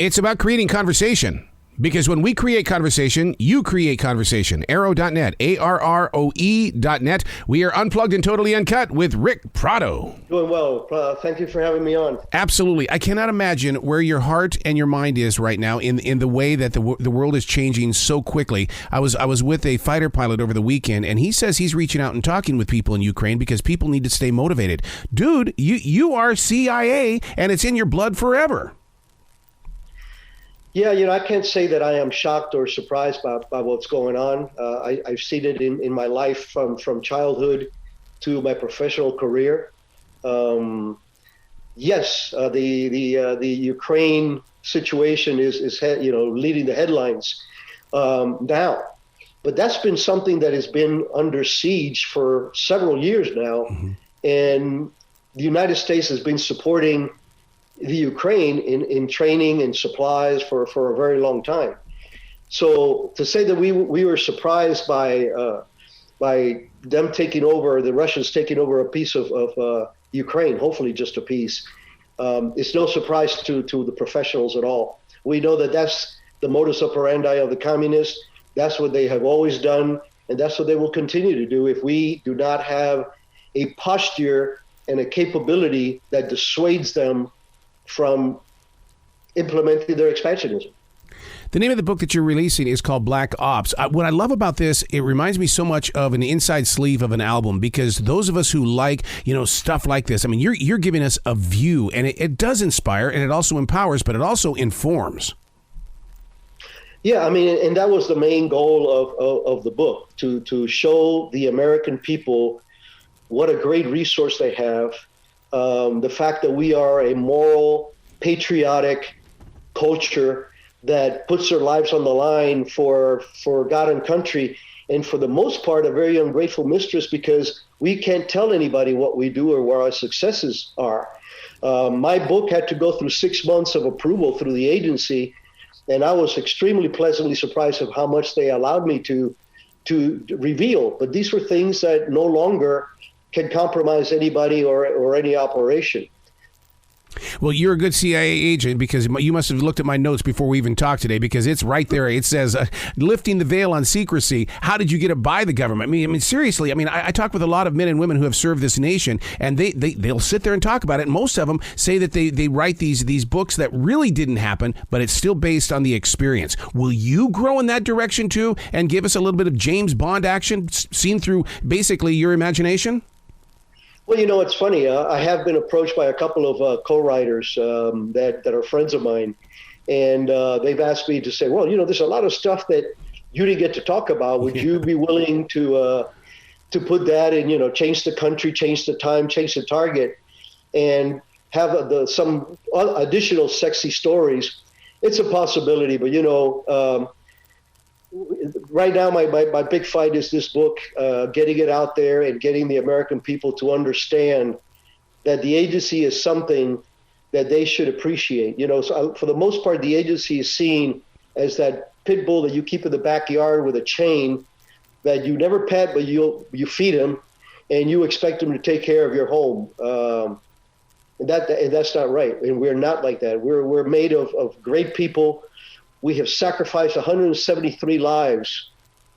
It's about creating conversation. Because when we create conversation, you create conversation. Arrow.net, ARROE.net. We are unplugged and totally uncut with Rick Prado. Doing well. Thank you for having me on. Absolutely. I cannot imagine where your heart and your mind is right now in the way that the world is changing so quickly. I was with a fighter pilot over the weekend, and he says he's reaching out and talking with people in Ukraine because people need to stay motivated. Dude, you are CIA, and it's in your blood forever. Yeah, I can't say that I am shocked or surprised by what's going on. I've seen it in my life from childhood to my professional career. Yes, the Ukraine situation is leading the headlines now, but that's been something that has been under siege for several years now, and the United States has been supporting the Ukraine in training and supplies for a very long time. So to say that we were surprised by them taking over, the Russians taking over a piece of Ukraine, hopefully just a piece, it's no surprise to the professionals at all. We know that that's the modus operandi of the communists. That's what they have always done, and that's what they will continue to do if we do not have a posture and a capability that dissuades them from implementing their expansionism. The name of the book that you're releasing is called Black Ops. What I love about this, it reminds me so much of an inside sleeve of an album, because those of us who like, stuff like this, I mean, you're giving us a view, and it does inspire, and it also empowers, but it also informs. Yeah, I mean, and that was the main goal of the book, to show the American people what a great resource they have. The fact that we are a moral, patriotic culture that puts their lives on the line for God and country, and for the most part, a very ungrateful mistress, because we can't tell anybody what we do or where our successes are. My book had to go through 6 months of approval through the agency, and I was extremely pleasantly surprised of how much they allowed me to reveal. But these were things that no longer can compromise anybody or any operation. Well, you're a good CIA agent, because you must have looked at my notes before we even talked today, because it's right there. It says, lifting the veil on secrecy. How did you get it by the government? I mean, seriously, I talk with a lot of men and women who have served this nation, and they'll sit there and talk about it. And most of them say that they write these books that really didn't happen, but it's still based on the experience. Will you grow in that direction too, and give us a little bit of James Bond action seen through basically your imagination? Well, it's funny. I have been approached by a couple of co-writers that are friends of mine, and they've asked me to say, well, there's a lot of stuff that you didn't get to talk about. Would you be willing to put that in, change the country, change the time, change the target, and have some additional sexy stories? It's a possibility, but right now, my big fight is this book, getting it out there and getting the American people to understand that the agency is something that they should appreciate. So for the most part, the agency is seen as that pit bull that you keep in the backyard with a chain that you never pet, but you feed him, and you expect him to take care of your home. And that's not right. And we're not like that. We're made of great people. We have sacrificed 173 lives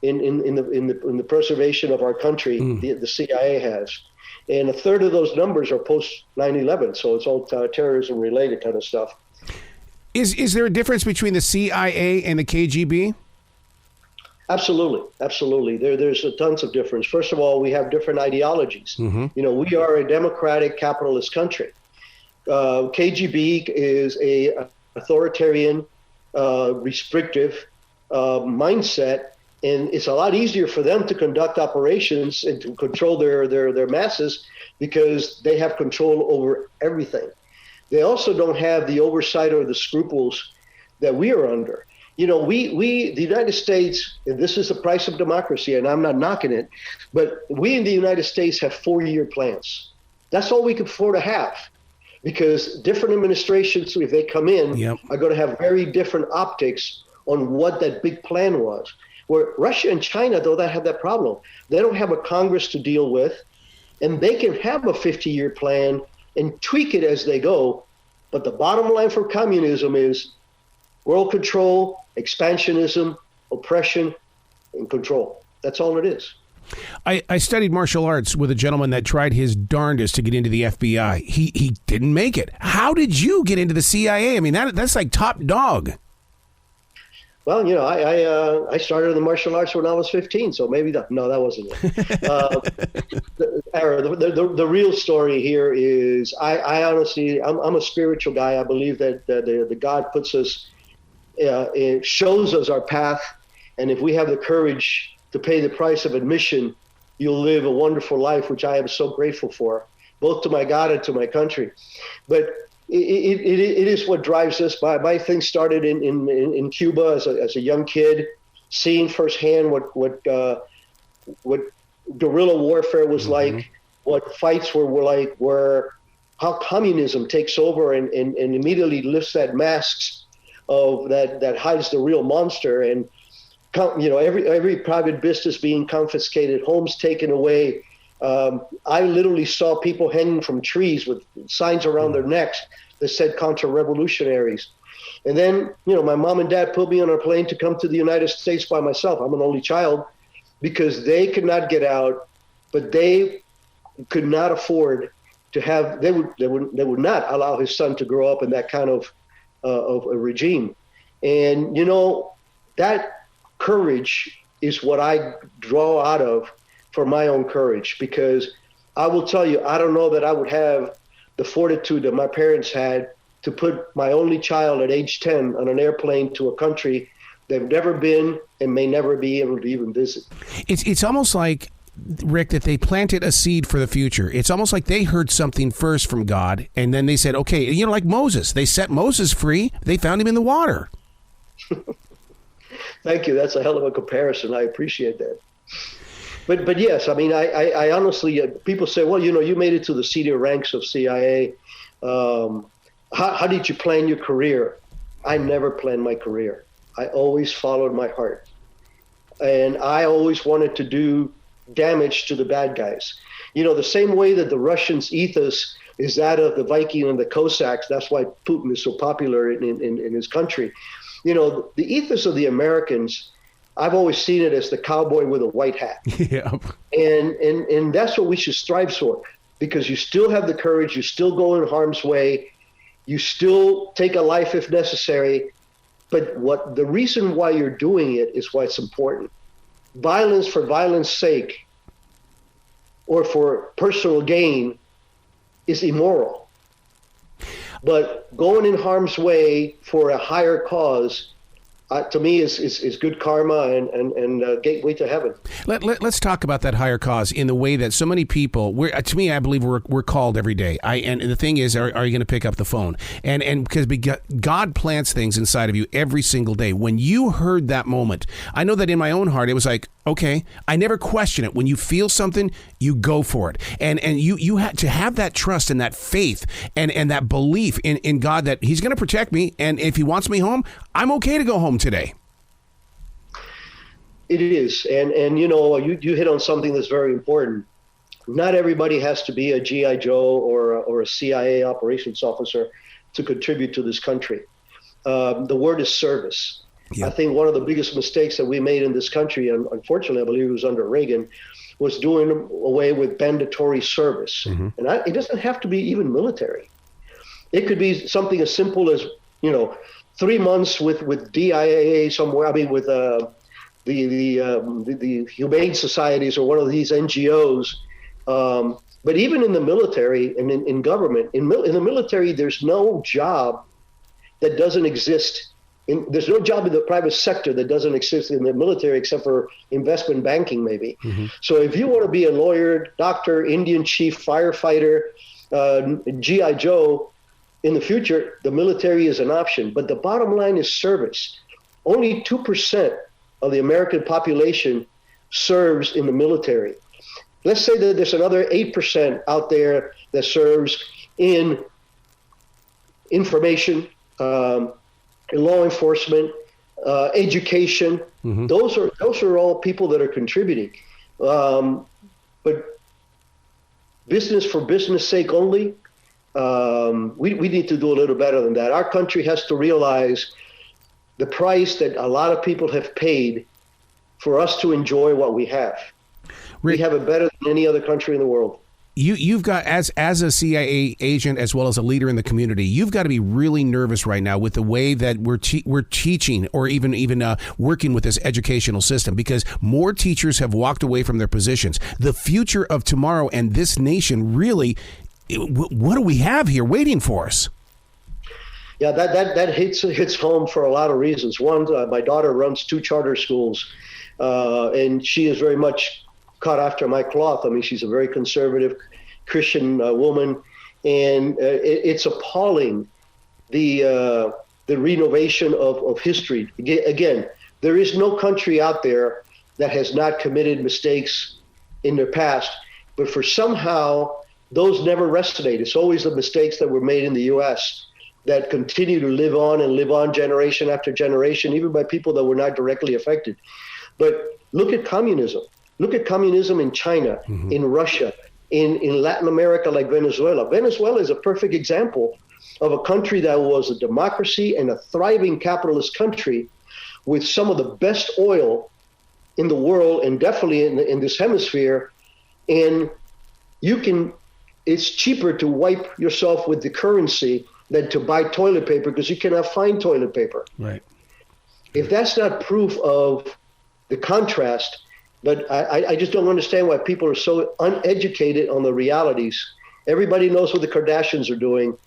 in the preservation of our country. The CIA has, and a third of those numbers are post 9/11. So it's all terrorism related kind of stuff. Is there a difference between the CIA and the KGB? Absolutely. There's tons of difference. First of all, we have different ideologies. We are a democratic capitalist country. KGB is a authoritarian, restrictive mindset, and it's a lot easier for them to conduct operations and to control their masses because they have control over everything. They also don't have the oversight or the scruples that we are under. The United States, and this is the price of democracy, and I'm not knocking it, but we in the United States have 4-year plans. That's all we can afford to have, because different administrations, if they come in, are going to have very different optics on what that big plan was. Where Russia and China, though, that have that problem. They don't have a Congress to deal with, and they can have a 50-year plan and tweak it as they go. But the bottom line for communism is World control, expansionism, oppression, and control. That's all it is. I studied martial arts with a gentleman that tried his darndest to get into the FBI. He didn't make it. How did you get into the CIA? I mean, that's like top dog. Well, I started in the martial arts when I was 15, so maybe that wasn't it. The real story here is I honestly, I'm a spiritual guy. I believe that the God puts us, it shows us our path, and if we have the courage to pay the price of admission, you'll live a wonderful life, which I am so grateful for, both to my God and to my country. But it is what drives us. My thing started in Cuba as a young kid, seeing firsthand what guerrilla warfare was like, what fights were like, how communism takes over and immediately lifts that masks of that hides the real monster, and every private business being confiscated, homes taken away. I literally saw people hanging from trees with signs around their necks that said Castro Revolutionaries. And then, my mom and dad put me on a plane to come to the United States by myself. I'm an only child, because they could not get out, but they could not afford to have, they would not allow his son to grow up in that kind of a regime. And, that courage is what I draw out of for my own courage, because I will tell you, I don't know that I would have the fortitude that my parents had to put my only child at age 10 on an airplane to a country they've never been and may never be able to even visit. It's almost like, Rick, that they planted a seed for the future. It's almost like they heard something first from God, and then they said, okay, like Moses. They set Moses free. They found him in the water. Thank you. That's a hell of a comparison. I appreciate that. But yes, I mean, I honestly, people say, well, you made it to the senior ranks of CIA. How did you plan your career? I never planned my career. I always followed my heart. And I always wanted to do damage to the bad guys. The same way that the Russians' ethos is that of the Viking and the Cossacks. That's why Putin is so popular in his country. The ethos of the Americans, I've always seen it as the cowboy with a white hat. Yeah. And that's what we should strive for, because you still have the courage, you still go in harm's way, you still take a life if necessary. But the reason why you're doing it is why it's important. Violence for violence sake or for personal gain is immoral. But going in harm's way for a higher cause, to me, is good karma and a gateway to heaven. Let's talk about that higher cause in the way that so many people, to me, I believe we're called every day. And the thing is, are you going to pick up the phone? And because God plants things inside of you every single day. When you heard that moment, I know that in my own heart, it was like, okay, I never question it. When you feel something, you go for it. And you had to have that trust and that faith and that belief in God that he's going to protect me. And if he wants me home, I'm okay to go home today. It is. And you hit on something that's very important. Not everybody has to be a G.I. Joe or a CIA operations officer to contribute to this country. The word is service. Yeah. I think one of the biggest mistakes that we made in this country, and unfortunately I believe it was under Reagan, was doing away with mandatory service. Mm-hmm. And it doesn't have to be even military. It could be something as simple as, 3 months with DIA somewhere, with the Humane Societies or one of these NGOs. But even in the military and in government, in the military, there's no job that doesn't exist. There's no job in the private sector that doesn't exist in the military except for investment banking, maybe. Mm-hmm. So if you want to be a lawyer, doctor, Indian chief, firefighter, G.I. Joe, in the future, the military is an option. But the bottom line is service. Only 2% of the American population serves in the military. Let's say that there's another 8% out there that serves in information, law enforcement, education. Mm-hmm. Those are all people that are contributing. But business for business sake only, we need to do a little better than that. Our country has to realize the price that a lot of people have paid for us to enjoy what we have. We have it better than any other country in the world. You've got, as a CIA agent as well as a leader in the community, you've got to be really nervous right now with the way that we're teaching or even working with this educational system, because more teachers have walked away from their positions. The future of tomorrow and this nation, really, what do we have here waiting for us? Yeah, that hits home for a lot of reasons. One, my daughter runs 2 charter schools, and she is very much cut after my cloth. I mean, she's a very conservative Christian woman, and it's appalling the renovation of history. Again, there is no country out there that has not committed mistakes in their past, but for somehow those never resonate. It's always the mistakes that were made in the U.S. that continue to live on generation after generation, even by people that were not directly affected. But look at communism. Look at communism in China, in Russia, in Latin America, like Venezuela. Venezuela is a perfect example of a country that was a democracy and a thriving capitalist country with some of the best oil in the world, and definitely in this hemisphere. And it's cheaper to wipe yourself with the currency than to buy toilet paper, because you cannot find toilet paper. Right. If that's not proof of the contrast, but I just don't understand why people are so uneducated on the realities. Everybody knows what the Kardashians are doing,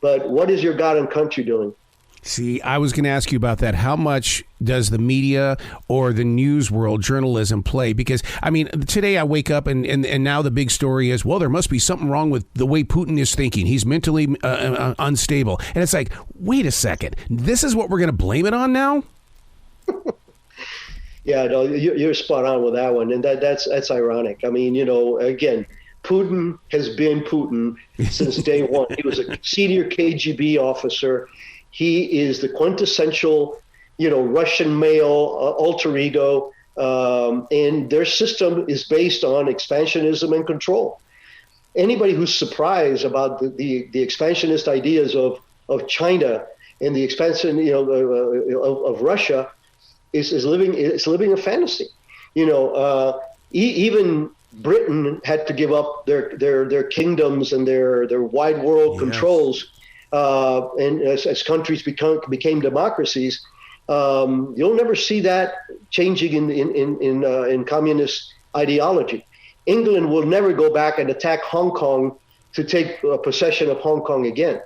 but what is your God and country doing? See, I was going to ask you about that. How much does the media or the news world, journalism, play? Because, I mean, today I wake up and now the big story is, well, there must be something wrong with the way Putin is thinking. He's mentally unstable. And it's like, wait a second. This is what we're going to blame it on now? Yeah, no, you're spot on with that one. And that's ironic. I mean, again, Putin has been Putin since day one. He was a senior KGB officer. He is the quintessential, Russian male alter ego. And their system is based on expansionism and control. Anybody who's surprised about the expansionist ideas of China and the expansion, of Russia, is living a fantasy. Even Britain had to give up their kingdoms and their wide world controls, and as countries became democracies. You'll never see that changing in communist ideology. England will never go back and attack Hong Kong to take possession of Hong Kong again.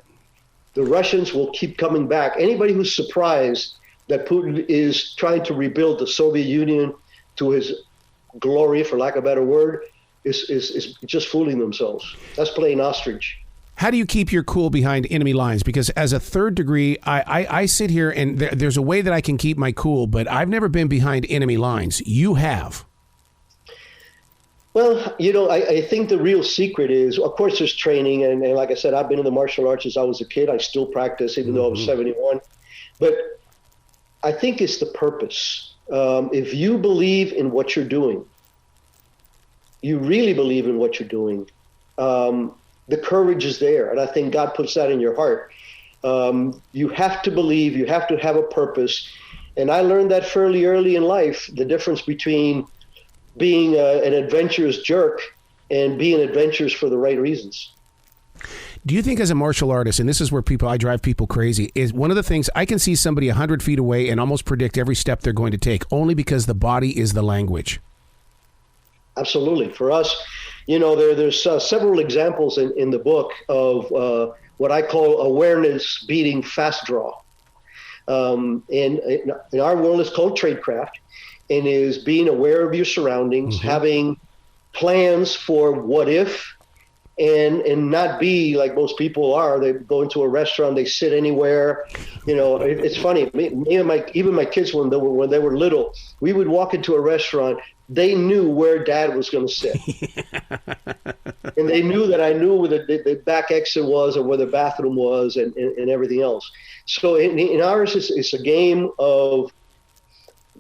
The Russians will keep coming back. Anybody who's surprised that Putin is trying to rebuild the Soviet Union to his glory, for lack of a better word, is just fooling themselves. That's playing ostrich. How do you keep your cool behind enemy lines? Because as a third degree, I sit here and there's a way that I can keep my cool, but I've never been behind enemy lines. You have. Well, I think the real secret is, of course, there's training. And like I said, I've been in the martial arts since I was a kid. I still practice, even though I'm 71. But I think it's the purpose. If you believe in what you're doing, you really believe in what you're doing, the courage is there. And I think God puts that in your heart. You have to believe, you have to have a purpose. And I learned that fairly early in life, the difference between being an adventurous jerk and being adventurous for the right reasons. Do you think as a martial artist, and this is where I drive people crazy, is one of the things I can see somebody 100 feet away and almost predict every step they're going to take, only because the body is the language? Absolutely. For us, there's several examples in the book of what I call awareness beating fast draw. And in our world, it's called tradecraft, and is being aware of your surroundings, having plans for what if, and not be like most people are. They go into a restaurant, they sit anywhere. It's funny. Me and my kids, when they were little, we would walk into a restaurant. They knew where Dad was going to sit, and they knew that I knew where the back exit was, or where the bathroom was, and everything else. So in ours, it's a game of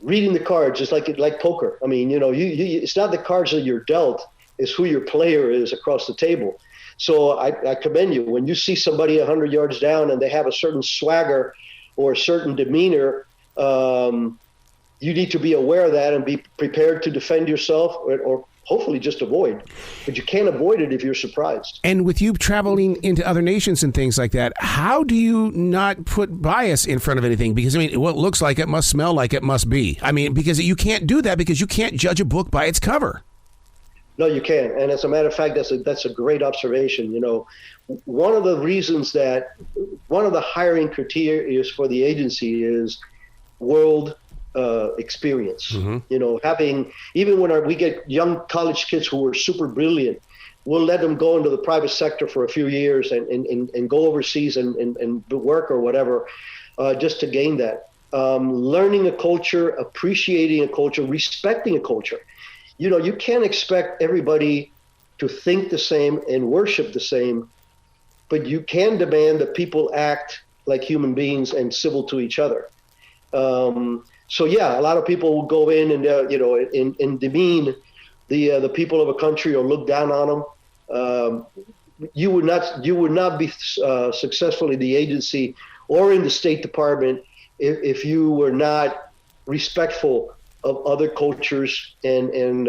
reading the cards, just like poker. I mean, it's not the cards that you're dealt. Is who your player is across the table. So I commend you. When you see somebody 100 yards down and they have a certain swagger or a certain demeanor, You need to be aware of that and be prepared to defend yourself or hopefully just avoid. But you can't avoid it if you're surprised. And with you traveling into other nations and things like that, how do you not put bias in front of anything? Because, I mean, what looks like it must smell like it must be. I mean, because you can't do that because you can't judge a book by its cover. No, you can't. And as a matter of fact, that's a great observation. You know, one of the hiring criteria for the agency is world experience. You know, even when we get young college kids who are super brilliant, we'll let them go into the private sector for a few years and go overseas and work or whatever, just to gain that. Learning a culture, appreciating a culture, respecting a culture. You know, you can't expect everybody to think the same and worship the same, but you can demand that people act like human beings and civil to each other. So yeah, a lot of people will go in and and demean the people of a country or look down on them. You would not be successful in the agency or in the State Department if you were not respectful of other cultures and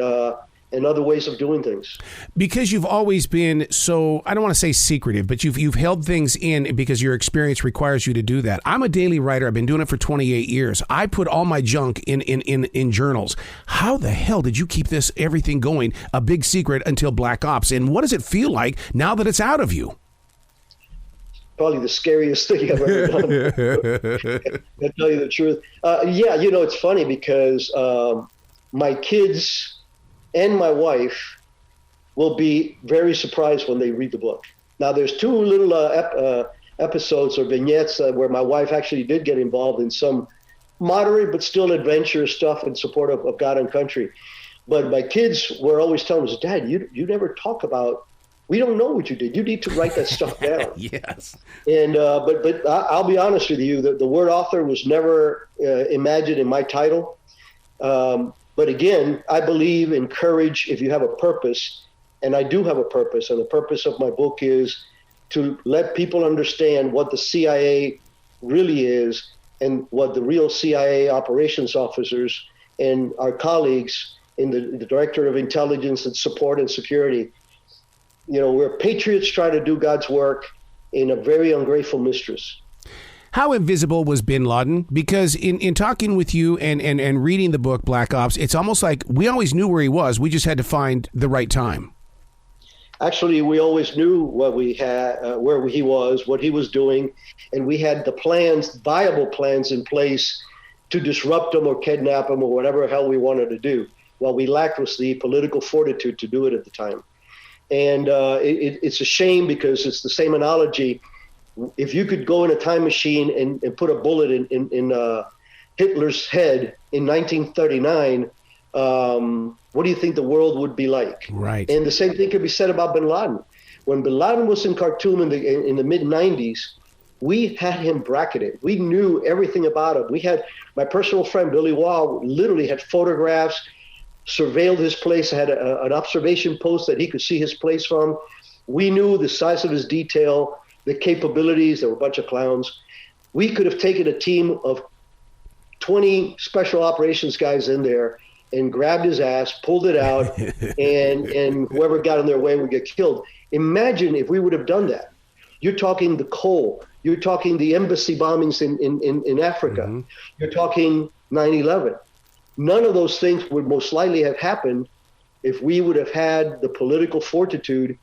other ways of doing things. Because you've always been so, I don't want to say secretive, but you've held things in because your experience requires you to do that. I'm a daily writer. I've been doing it for 28 years. I put all my junk in journals. How the hell did you keep everything going, a big secret, until Black Ops? And what does it feel like now that it's out of you? Probably the scariest thing I've ever done. I'll tell you the truth. Yeah, you know, it's funny because my kids and my wife will be very surprised when they read the book. Now, there's two little episodes or vignettes where my wife actually did get involved in some moderate but still adventurous stuff in support of God and country. But my kids were always telling us, Dad, you never talk about, we don't know what you did. You need to write that stuff down. Yes. And but I'll be honest with you, the word author was never imagined in my title. But again, I believe in courage if you have a purpose, and I do have a purpose, and the purpose of my book is to let people understand what the CIA really is and what the real CIA operations officers and our colleagues in the Director of Intelligence and Support and Security, you know, we're patriots trying to do God's work in a very ungrateful mistress. How invisible was bin Laden? Because in talking with you and reading the book Black Ops, it's almost like we always knew where he was. We just had to find the right time. Actually, we always knew what we had, where he was, what he was doing, and we had the plans, viable plans in place to disrupt him or kidnap him or whatever hell we wanted to do. What we lacked was the political fortitude to do it at the time. And it's a shame because it's the same analogy. If you could go in a time machine and put a bullet in Hitler's head in 1939, what do you think the world would be like? Right. And the same thing could be said about bin Laden. When bin Laden was in Khartoum in the mid-90s, we had him bracketed. We knew everything about him. We had my personal friend, Billy Wall, literally had photographs, surveilled his place, had an observation post that he could see his place from. We knew the size of his detail, the capabilities. There were a bunch of clowns. We could have taken a team of 20 special operations guys in there and grabbed his ass, pulled it out, and whoever got in their way would get killed. Imagine if we would have done that. You're talking the coal. You're talking the embassy bombings in Africa. Mm-hmm. You're talking 9/11. None of those things would most likely have happened if we would have had the political fortitude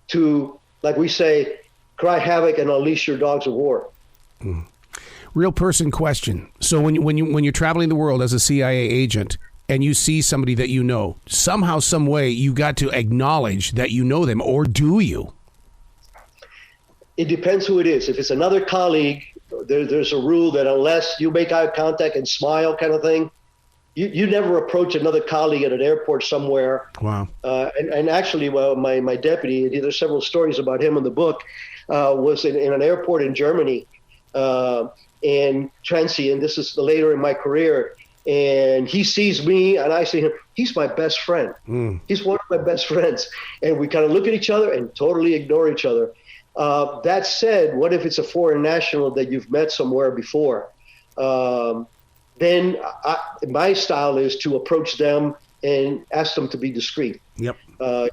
to, like we say, cry havoc and unleash your dogs of war. Mm. Real person question. So when you're traveling the world as a CIA agent and you see somebody that you know, somehow, some way, you got to acknowledge that you know them, or do you? It depends who it is. If it's another colleague, there's a rule that unless you make eye contact and smile kind of thing, you never approach another colleague at an airport somewhere. Wow. And actually, well, my deputy, there's several stories about him in the book, was in an airport in Germany, and transient. This is later in my career. And he sees me and I see him. He's my best friend. Mm. He's one of my best friends. And we kind of look at each other and totally ignore each other. That said, what if it's a foreign national that you've met somewhere before? then my style is to approach them and ask them to be discreet. Yep.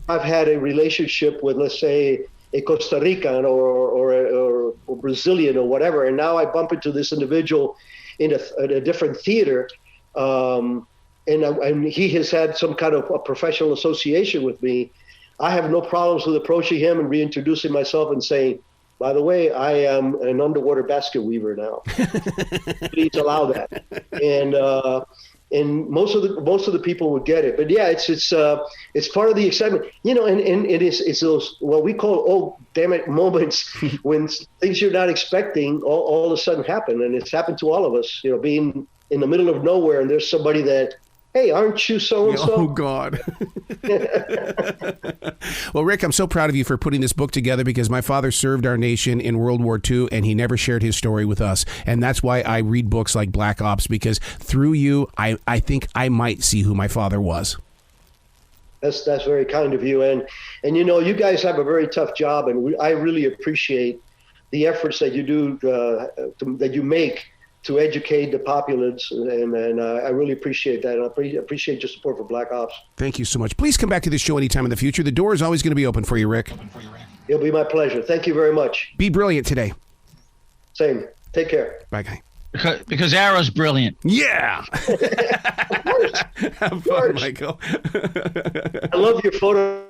I've had a relationship with, let's say, a Costa Rican or Brazilian or whatever, and now I bump into this individual in a different theater, and he has had some kind of a professional association with me. I have no problems with approaching him and reintroducing myself and saying, by the way, I am an underwater basket weaver now. Please allow that. And most of the people would get it. But yeah, it's part of the excitement, you know. And it's those what we call oh damn it moments when things you're not expecting all of a sudden happen, and it's happened to all of us. You know, being in the middle of nowhere and there's somebody that, hey, aren't you so-and-so? Oh, God. Well, Rick, I'm so proud of you for putting this book together because my father served our nation in World War II, and he never shared his story with us. And that's why I read books like Black Ops, because through you, I think I might see who my father was. That's very kind of you. And you know, you guys have a very tough job, and I really appreciate the efforts that you do, that you make to educate the populace, and I really appreciate that. I appreciate your support for Black Ops. Thank you so much. Please come back to this show anytime in the future. The door is always going to be open for you, Rick. It'll be my pleasure. Thank you very much. Be brilliant today. Same. Take care. Bye, guy. Because Arrow's brilliant. Yeah. Of course. Have fun, Michael. I love your photo.